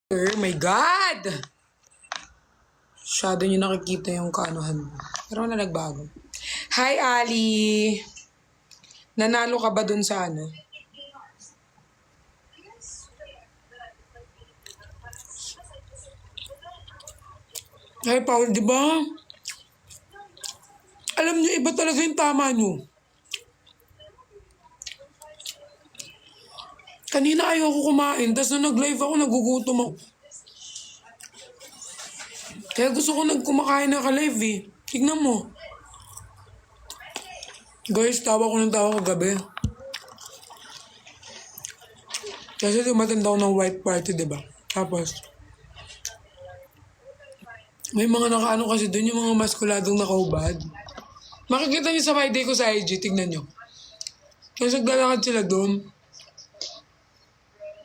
My God! Masyado nyo nakikita yung kaanuhan mo. Pero wala nagbago. Hi, Ali! Nanalo ka ba dun sa ano? Hi, Paul, di ba? Alam nyo, iba talaga yung tama nyo. Kanina ayoko kumain, tapos nung nag-live ako, nagugutom ako. Kaya gusto ko nagkumakain na ka-live eh. Tignan mo. Guys, tawa ko ng tawa kagabi. Kasi tumatanda ako ng white party, diba? Tapos, may mga nakaano kasi doon, yung mga maskuladong nakahubad. Makikita niyo sa my day ko sa IG, tignan niyo. Kasi naglalakad sila doon.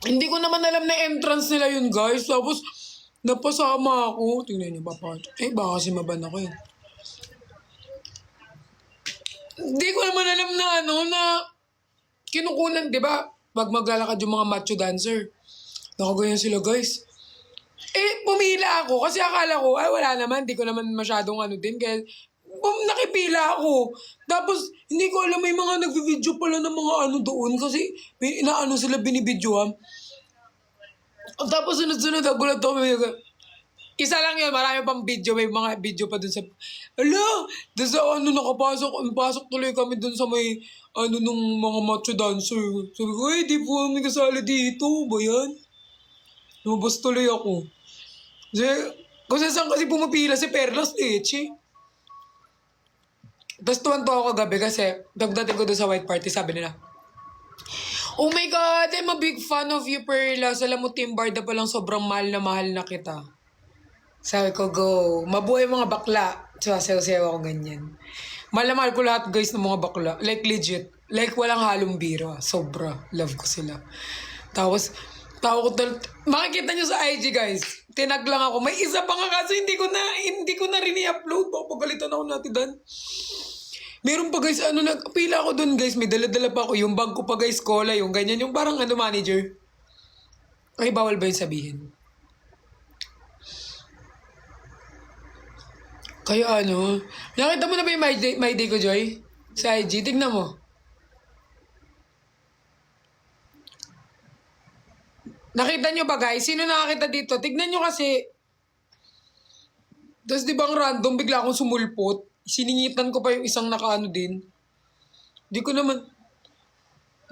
Hindi ko naman alam na entrance nila yun, guys. Tapos, napasama ako. Tingnan niyo, baka kasi maban ako eh. Hindi ko naman alam na na kinukunan, di ba? Pag maglalakad yung mga macho dancer. Nakaganyan sila, guys. Pumila ako kasi akala ko, wala naman. Di ko naman masyadong din. Kaya, nakipila ako. Tapos, hindi ko alam, may mga nag-video pala ng mga doon. Kasi, may inaano sila binibidyohan. Tapos, sunod-sunod, gulat ako. Isa lang yun, marami pang video. May mga video pa dun sa... Doon sa pasok tuloy kami dun sa may, nung mga macho dancer. Sabi ko, di po kami kasali dito. Ba yan? Lumabas tuloy ako. Kasi saan kasi pumapila si Perlas Leche. Tapos tuwan-tuwa ako kagabi kasi pagdating ko doon sa white party, sabi nila, "Oh my God, I'm a big fan of you, Perlas. Alam mo, Team Barda pa lang sobrang mahal na kita." Sabi ko, go. Mabuhay mga bakla. Sasayaw-sayaw ako ganyan. Mahal na mahal ko lahat, guys, ng mga bakla. Like, legit. Like, walang halong biro. Sobra. Love ko sila. Tapos, makikita nyo sa IG, guys. Tinag lang ako. May isa pa nga kaso hindi ko na rin i-upload. Papagalitan ako natin doon. Meron pa, guys, pila ako doon, guys. May dala-dala pa ako. Yung bag ko pa, guys, cola, yung ganyan. Yung parang manager. Ay, bawal ba yung sabihin? Kaya nakita mo na ba yung my day ko, Joy? Sa IG, tignan mo. Nakita nyo ba, guys? Sino nakakita dito? Tignan nyo kasi. Tapos di ba ang random, bigla akong sumulpot. Siningitan ko pa yung isang nakaano din. Di ko naman.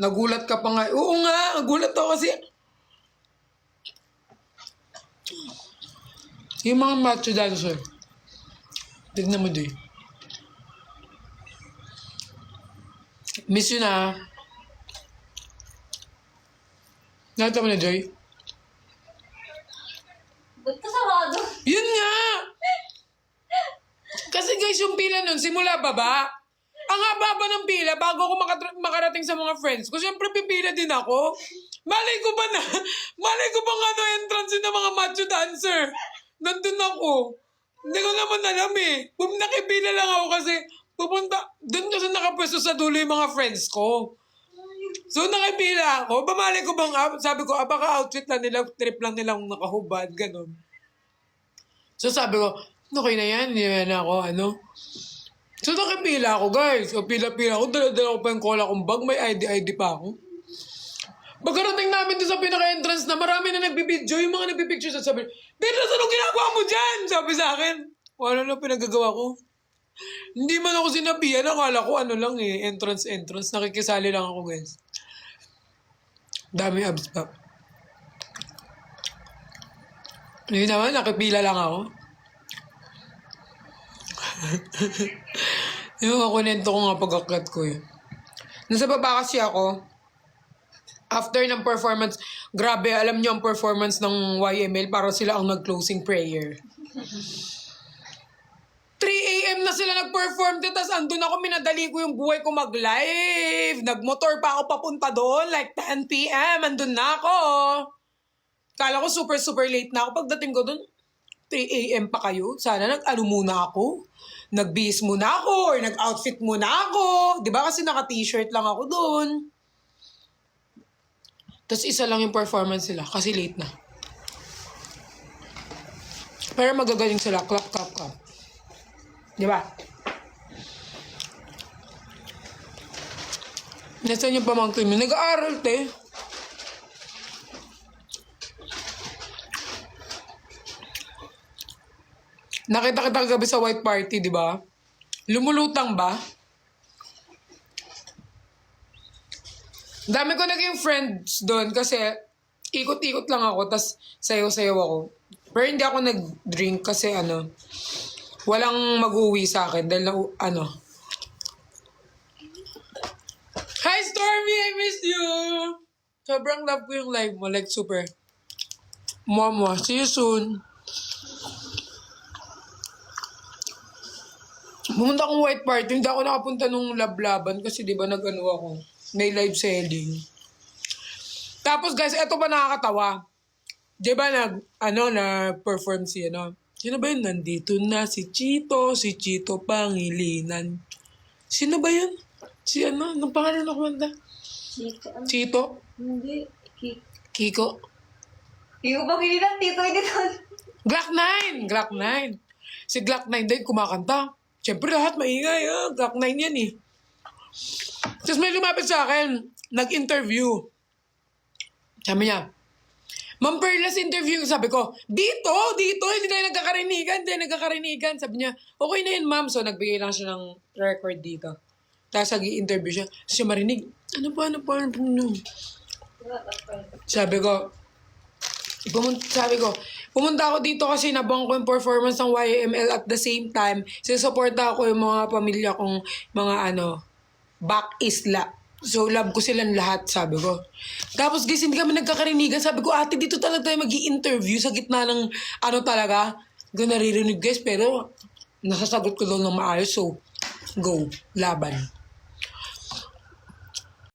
Nagulat ka pa nga. Oo nga, nagulat ako kasi. Yung mga macho dancer. Tignan mo din. Miss yun ah. Nakita mo na, Joy? Ba't ka sarado? Yun nga! Kasi guys, yung pila nun, simula baba. Ang haba ng pila bago ako makarating sa mga friends ko. Siyempre, pipila din ako. Malay ko ba entrance ng mga macho dancer. Nandun ako. Hindi ko naman alam eh. Nakipila lang ako kasi doon kasi nakapwesto sa dulo yung mga friends ko. So, nakipila ako. Bamalay ko sabi ko, baka outfit lang nila, trip lang nilang nakahubad, ganun. So, sabi ko, okay na yan, hindi na ako, So, nakipila ako, guys. O, pila-pila ako, dala-dala ko pa yung cola kong bag, may ID pa ako. Pagkarating namin doon sa pinaka-entrance na marami na nagbibidyo, yung mga nagbibidyo sabi, "Beatles, anong ginagawa mo dyan?" Sabi sa akin. Ano na pinagagawa ko? Hindi man ako sinabihan, akala ko lang entrance. Nakikisali lang ako, guys. Dami abs pa. Hindi naman, nakipila lang ako. Yung kunento ko nga pag-akyat ko eh. Nasa baba kasi ako, after ng performance, grabe, alam niyo ang performance ng YML, para sila ang nag-closing prayer. 3 a.m. na sila nag-perform, tapos andun ako, minadali ko yung buhay ko mag-live. Nagmotor pa ako papunta doon, like 10 p.m. Andun na ako. Kala ko super late na ako. Pagdating ko doon, 3 a.m. pa kayo. Sana muna ako. Nag-bihis muna ako, or nag-outfit muna ako. Diba kasi naka-t-shirt lang ako doon. Tapos isa lang yung performance nila kasi late na. Pero magagaling sila. Clap, clap, clap. Di ba? Nasaan yung pamangkin mo? Nag-aaral, te. Nakita kita kagabi sa white party, di ba? Lumulutang ba? Dami ko naging friends doon kasi ikot-ikot lang ako, tas sayaw-sayaw ako. Pero hindi ako nag-drink kasi walang mag-uwi sa akin dahil Hi Stormy! I miss you! Sobrang love ko yung live mo, like super. Momo, see you soon. Pumunta akong white party, hindi ako nakapunta nung lablaban kasi di ba ako, may live selling. Tapos guys, eto pa nakakatawa. Di ba nag-perform Sino ba yun? Nandito na si Chito Pangilinan. Sino ba yun? Anong pangalan na kumanta? Chito? Hindi. Kiko? Kiko Pangilinan, Tito Editon. Glock 9. Si Glock 9 din kumakanta. Siyempre lahat maingay. Glock 9 yan eh. Tapos may lumapit sa akin. Nag-interview. Sabi niya, Ma'am Perlas interview. Sabi ko, dito, hindi tayo nagkakarinigan. Sabi niya, okay na yun ma'am. So nagbigay lang siya ng record dito. Tapos nag-i-interview siya. Siya marinig, ano pa? Sabi ko, pumunta ako dito kasi nabang ko yung performance ng YML at the same time, sinusuporta ako yung mga pamilya kong mga back isla. So, love ko silang lahat, sabi ko. Tapos, guys, hindi kami nagkakarinigan. Sabi ko, ate, dito talaga tayo mag-i-interview sa gitna ng talaga. Hindi naririnig, guys, pero nasasagot ko doon ng maayos. So, go. Laban.